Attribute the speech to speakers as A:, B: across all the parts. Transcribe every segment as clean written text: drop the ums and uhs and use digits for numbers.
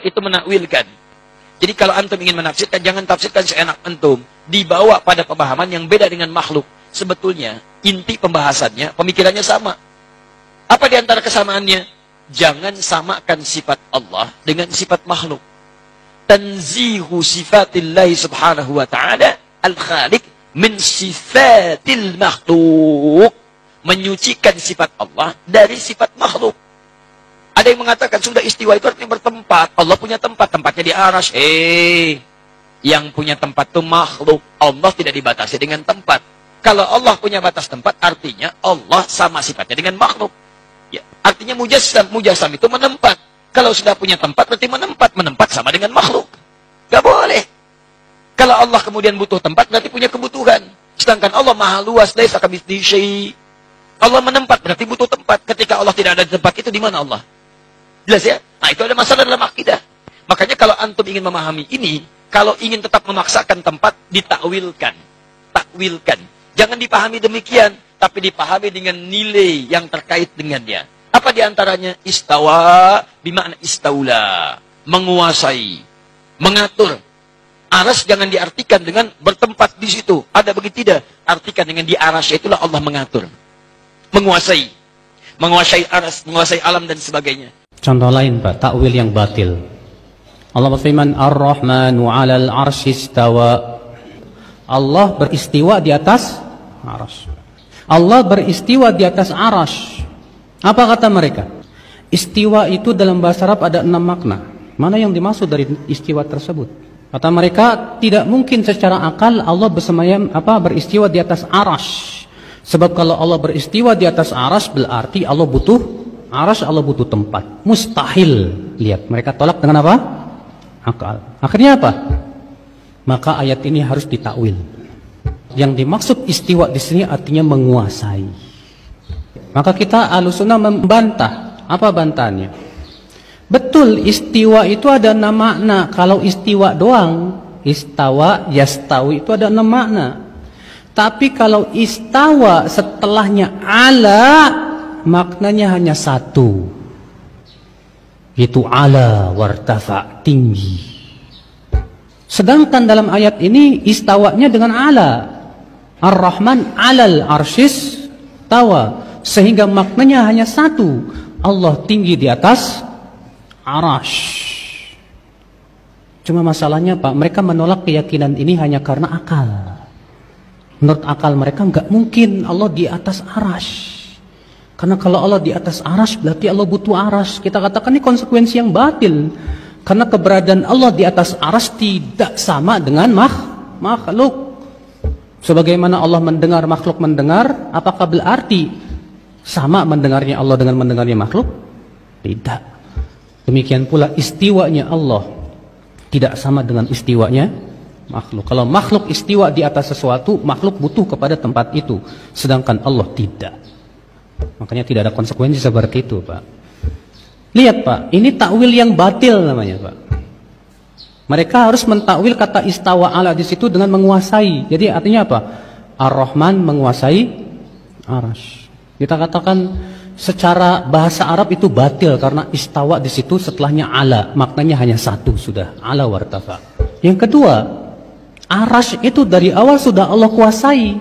A: itu menakwilkan. Jadi kalau antum ingin menafsirkan, jangan tafsirkan seenak antum. Dibawa pada pemahaman yang beda dengan makhluk. Sebetulnya, inti pembahasannya, pemikirannya sama. Apa di antara kesamaannya? Jangan samakan sifat Allah dengan sifat makhluk. Tanzihu sifatillahi subhanahu wa ta'ala al-khaliq min sifatil makhluk. Menyucikan sifat Allah dari sifat makhluk. Ada yang mengatakan sudah istiwa itu artinya bertempat. Allah punya tempat, tempatnya di arasy. Yang punya tempat itu makhluk. Allah tidak dibatasi dengan tempat. Kalau Allah punya batas tempat, artinya Allah sama sifatnya dengan makhluk. Ya, artinya mujassam. Mujassam itu menempat. Kalau sudah punya tempat, berarti menempat. Menempat sama dengan makhluk. Gak boleh. Kalau Allah kemudian butuh tempat, berarti punya kebutuhan. Sedangkan Allah maha luas, laisa kamitslihi syai'. Allah menempat, berarti butuh tempat. Ketika Allah tidak ada di tempat itu, di mana Allah? Jelas ya? Nah, itu ada masalah dalam akidah. Makanya kalau antum ingin memahami ini, kalau ingin tetap memaksakan tempat, ditakwilkan. Takwilkan. Jangan dipahami demikian, tapi dipahami dengan nilai yang terkait dengannya. Apa diantaranya? Istawa, bimakna istaula. Menguasai. Mengatur. Aras jangan diartikan dengan bertempat di situ. Ada begitu tidak? Artikan dengan di arasy, itulah Allah mengatur. Menguasai. Menguasai aras, menguasai alam dan sebagainya.
B: Contoh lain, Pak, takwil yang batil. Allah berfirman, Ar-Rahmanu 'alal 'arsy istawa. Allah beristiwa di atas aras. Allah beristiwa di atas aras. Apa kata mereka? Istiwa itu dalam bahasa Arab ada 6 makna. Mana yang dimaksud dari istiwa tersebut? Kata mereka, tidak mungkin secara akal Allah beristiwa di atas aras. Sebab kalau Allah beristiwa di atas aras, berarti Allah butuh aras, Allah butuh tempat. Mustahil. Lihat, mereka tolak dengan apa? Akal. Akhirnya apa? Maka ayat ini harus ditakwil. Yang dimaksud istiwa di sini artinya menguasai. Maka kita Ahlussunnah membantah. Apa bantahannya? Betul, istiwa itu ada 6 makna. Kalau istiwa doang, istawa, yastawi itu ada 6 makna. Tapi kalau istawa setelahnya ala, maknanya hanya 1. Itu ala wartafa, tinggi. Sedangkan dalam ayat ini istawanya dengan ala. Ar-Rahman alal arsyis tawa. Sehingga maknanya hanya 1. Allah tinggi di atas arash. Cuma masalahnya, Pak, mereka menolak keyakinan ini hanya karena akal. Menurut akal mereka nggak mungkin Allah di atas arash. Karena kalau Allah di atas arash berarti Allah butuh arash. Kita katakan ini konsekuensi yang batil. Karena keberadaan Allah di atas arash tidak sama dengan makhluk. Sebagaimana Allah mendengar, makhluk mendengar, apakah berarti sama mendengarnya Allah dengan mendengarnya makhluk? Tidak. Demikian pula istiwanya Allah tidak sama dengan istiwanya makhluk. Kalau makhluk istiwa di atas sesuatu, makhluk butuh kepada tempat itu. Sedangkan Allah tidak. Makanya tidak ada konsekuensi seperti itu, Pak. Lihat, Pak, ini takwil yang batil namanya, Pak. Mereka harus mentakwil kata istawa ala di situ dengan menguasai. Jadi artinya apa? Ar-Rahman menguasai arash. Kita katakan secara bahasa Arab itu batil karena istawa di situ setelahnya ala, maknanya hanya 1 sudah, ala wartafa. Yang kedua, arash itu dari awal sudah Allah kuasai.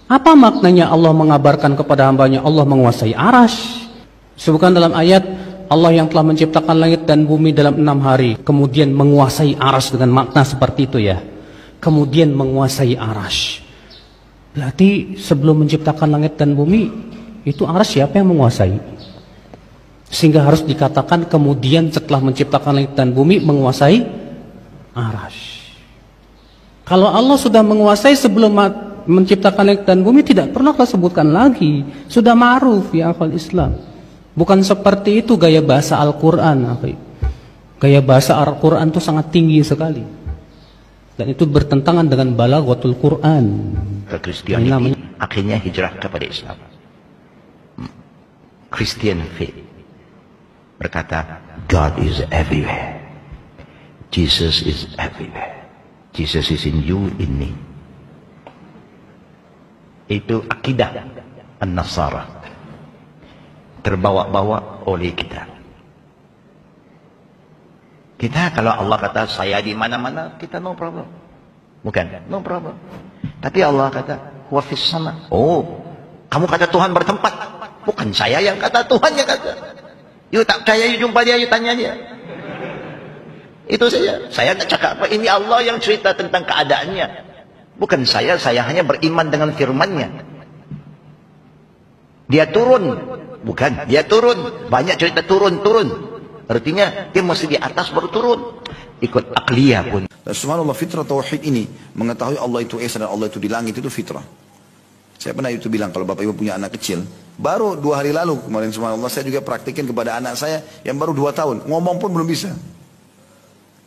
B: Apa maknanya Allah mengabarkan kepada hambanya Allah menguasai arash? Sebutkan dalam ayat, Allah yang telah menciptakan langit dan bumi dalam 6 hari, kemudian menguasai arash dengan makna seperti itu ya. Kemudian menguasai arash. Berarti sebelum menciptakan langit dan bumi, itu arash siapa yang menguasai? Sehingga harus dikatakan kemudian setelah menciptakan langit dan bumi menguasai arash. Kalau Allah sudah menguasai sebelum menciptakan langit dan bumi, tidak perlu kita sebutkan lagi. Sudah ma'ruf ya akhwal Islam. Bukan seperti itu gaya bahasa Al-Quran. Gaya bahasa Al-Quran itu sangat tinggi sekali. Dan itu bertentangan dengan balaghatul Quran.
C: Kristianiti akhirnya hijrah kepada Islam. Christian faith berkata, God is everywhere. Jesus is everywhere. Jesus is in you, in me. Itu akidah An-Nasara. Terbawa-bawa oleh kita. Kita kalau Allah kata saya di mana-mana, kita no problem. Bukan, no problem. Tapi Allah kata huwa fis sama. Oh, kamu kata Tuhan bertempat. Bukan saya yang kata, Tuhan yang kata. Yuk tak percaya, yuk jumpa dia, yuk tanya dia. Itu saja. Saya tak cakap apa. Ini Allah yang cerita tentang keadaannya. Bukan saya hanya beriman dengan firman-Nya. Dia turun. Bukan, dia turun. Banyak cerita turun. Artinya dia mesti di atas baru turun. Ikut akliyah pun.
D: Dan subhanallah, fitrah tauhid ini, mengetahui Allah itu esa dan Allah itu di langit, itu fitrah. Saya pernah itu bilang, kalau bapak ibu punya anak kecil, baru 2 hari lalu kemarin subhanallah, saya juga praktikin kepada anak saya yang baru 2 tahun, ngomong pun belum bisa.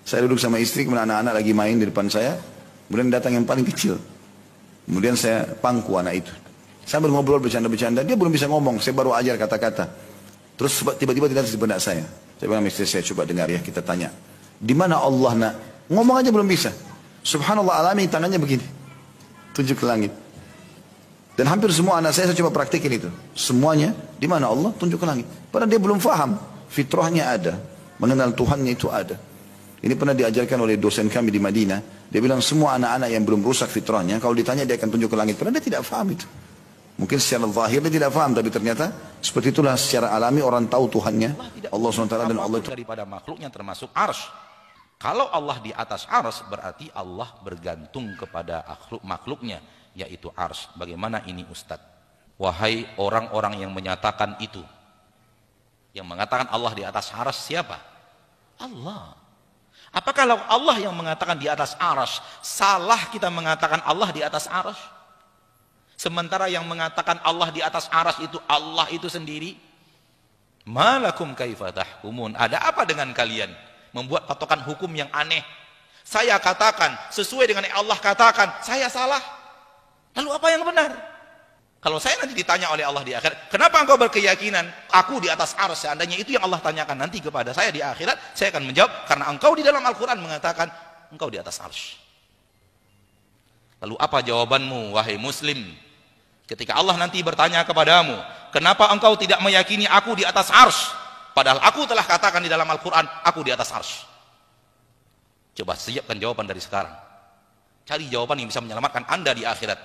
D: Saya duduk sama istri, kemudian anak-anak lagi main di depan saya, kemudian datang yang paling kecil. Kemudian saya pangku anak itu. Sambil ngobrol bercanda-bercanda, dia belum bisa ngomong, saya baru ajar kata-kata. Terus tiba-tiba tidak di benak saya. Saya bilang, istri saya, coba dengar ya, kita tanya. Di mana Allah nak? Ngomong aja belum bisa. Subhanallah, alami tangannya begini. Tunjuk ke langit. Dan hampir semua anak saya coba praktikin itu. Semuanya, di mana Allah? Tunjuk ke langit. Padahal dia belum faham. Fitrahnya ada. Mengenal Tuhannya itu ada. Ini pernah diajarkan oleh dosen kami di Madinah. Dia bilang semua anak-anak yang belum rusak fitrahnya, kalau ditanya dia akan tunjuk ke langit. Padahal dia tidak faham itu. Mungkin secara zahir dia tidak faham, tapi ternyata seperti itulah secara alami orang tahu Tuhannya. Allah SWT dan Allah itu.
E: Daripada makhluknya termasuk arsy. Kalau Allah di atas arsy, berarti Allah bergantung kepada makhluknya, yaitu arsy. Bagaimana ini Ustadz? Wahai orang-orang yang menyatakan itu, yang mengatakan Allah di atas arsy, siapa? Allah. Apakah kalau Allah yang mengatakan di atas arsy, salah kita mengatakan Allah di atas arsy? Sementara yang mengatakan Allah di atas arsy itu Allah itu sendiri. Malakum kaifa tahkumun? Ada apa dengan kalian? Membuat patokan hukum yang aneh. Saya katakan sesuai dengan yang Allah katakan, saya salah. Lalu apa yang benar? Kalau saya nanti ditanya oleh Allah di akhirat, kenapa engkau berkeyakinan aku di atas arsy? Seandainya itu yang Allah tanyakan nanti kepada saya di akhirat, saya akan menjawab karena engkau di dalam Al-Quran mengatakan engkau di atas arsy. Lalu apa jawabanmu wahai muslim? Ketika Allah nanti bertanya kepadamu, kenapa engkau tidak meyakini aku di atas arsy? Padahal aku telah katakan di dalam Al-Quran, aku di atas arsy. Coba siapkan jawaban dari sekarang. Cari jawaban yang bisa menyelamatkan anda di akhirat.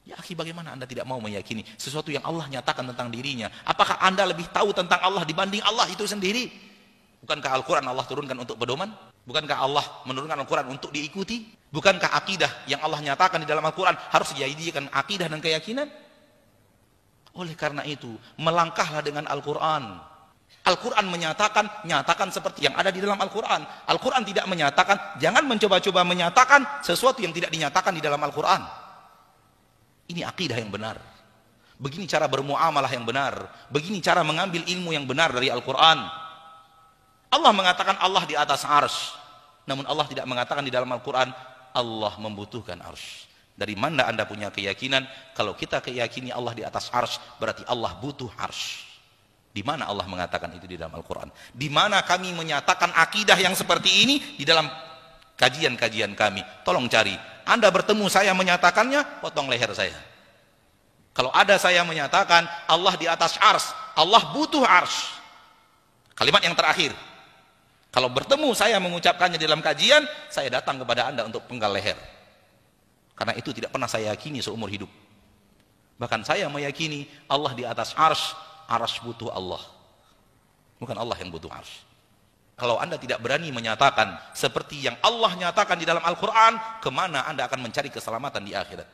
E: Ya akhi, bagaimana anda tidak mau meyakini sesuatu yang Allah nyatakan tentang dirinya? Apakah anda lebih tahu tentang Allah dibanding Allah itu sendiri? Bukankah Al-Quran Allah turunkan untuk pedoman? Bukankah Allah menurunkan Al-Quran untuk diikuti? Bukankah akidah yang Allah nyatakan di dalam Al-Quran harus dijadikan akidah dan keyakinan? Oleh karena itu, melangkahlah dengan Al-Quran. Al-Quran menyatakan, nyatakan seperti yang ada di dalam Al-Quran. Al-Quran tidak menyatakan, jangan mencoba-coba menyatakan sesuatu yang tidak dinyatakan di dalam Al-Quran. Ini akidah yang benar. Begini cara bermuamalah yang benar. Begini cara mengambil ilmu yang benar dari Al-Quran. Allah mengatakan Allah di atas arsy. Namun Allah tidak mengatakan di dalam Al-Quran, Allah membutuhkan arsy. Dari mana anda punya keyakinan? Kalau kita keyakini Allah di atas arsy, berarti Allah butuh arsy. Di mana Allah mengatakan itu di dalam Al-Quran? Di mana kami menyatakan akidah yang seperti ini? Di dalam kajian-kajian kami. Tolong cari. Anda bertemu saya menyatakannya, potong leher saya. Kalau ada saya menyatakan Allah di atas arsy, Allah butuh arsy. Kalimat yang terakhir. Kalau bertemu saya mengucapkannya di dalam kajian, saya datang kepada anda untuk penggal leher. Karena itu tidak pernah saya yakini seumur hidup. Bahkan saya meyakini Allah di atas arsy, arsy butuh Allah. Bukan Allah yang butuh arsy. Kalau anda tidak berani menyatakan seperti yang Allah nyatakan di dalam Al-Quran, kemana anda akan mencari keselamatan di akhirat?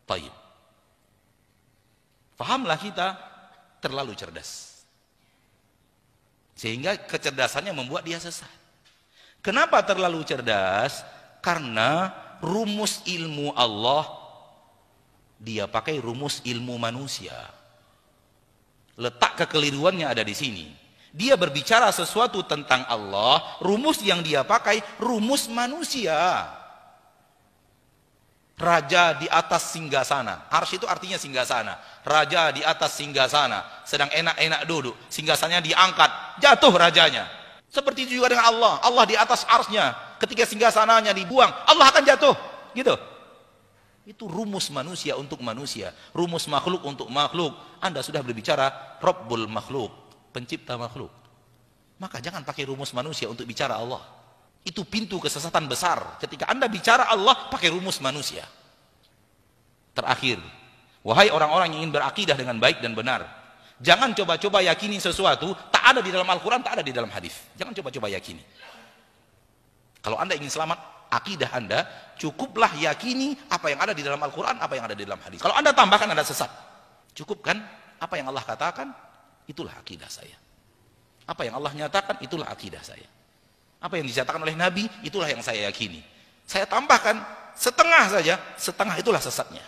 E: Taib. Fahamlah kita terlalu cerdas. Sehingga kecerdasannya membuat dia sesat. Kenapa terlalu cerdas? Karena rumus ilmu Allah dia pakai rumus ilmu manusia. Letak kekeliruannya ada di sini. Dia berbicara sesuatu tentang Allah, rumus yang dia pakai rumus manusia. Raja di atas singgasana. Arsy itu artinya singgasana. Raja di atas singgasana, sedang enak-enak duduk, singgasananya diangkat, jatuh rajanya. Seperti itu juga dengan Allah. Allah di atas arsy-nya, ketika singgasananya dibuang, Allah akan jatuh. Gitu. Itu rumus manusia untuk manusia, rumus makhluk untuk makhluk. Anda sudah berbicara Rabbul makhluk, pencipta makhluk. maka jangan pakai rumus manusia untuk bicara Allah. Itu pintu kesesatan besar. Ketika Anda bicara Allah, pakai rumus manusia. Terakhir, wahai orang-orang yang ingin berakidah dengan baik dan benar, jangan coba-coba yakini sesuatu tak ada di dalam Al-Quran, tak ada di dalam hadis. Jangan coba-coba yakini. Kalau Anda ingin selamat akidah Anda, cukuplah yakini apa yang ada di dalam Al-Quran, apa yang ada di dalam hadis. Kalau Anda tambahkan, Anda sesat. Cukupkan apa yang Allah katakan, itulah akidah saya. Apa yang Allah nyatakan, itulah akidah saya. Apa yang dinyatakan oleh Nabi, itulah yang saya yakini. Saya tambahkan setengah saja, setengah itulah sesatnya.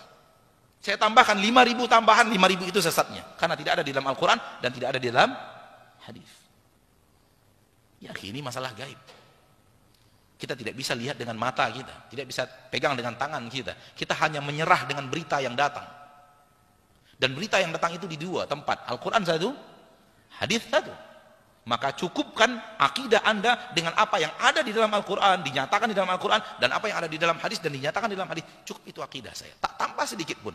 E: Saya tambahkan 5.000 tambahan, 5.000 itu sesatnya. Karena tidak ada di dalam Al-Quran dan tidak ada di dalam hadis. Yakini masalah gaib. Kita tidak bisa lihat dengan mata kita, tidak bisa pegang dengan tangan kita. Kita hanya menyerah dengan berita yang datang. Dan berita yang datang itu di dua tempat, Al-Quran satu, hadis satu. Maka cukupkan akidah Anda dengan apa yang ada di dalam Al-Quran, dinyatakan di dalam Al-Quran, dan apa yang ada di dalam hadis dan dinyatakan di dalam hadis. Cukup itu akidah saya, tak tambah sedikit pun.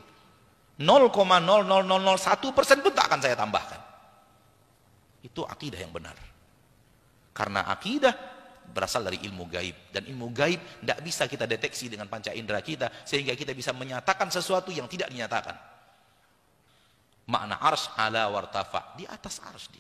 E: 0,00001% pun tak akan saya tambahkan. Itu akidah yang benar. Karena akidah berasal dari ilmu gaib, dan ilmu gaib tidak bisa kita deteksi dengan panca indera kita sehingga kita bisa menyatakan sesuatu yang tidak dinyatakan. Makna arsy ala wartafa, di atas arsy.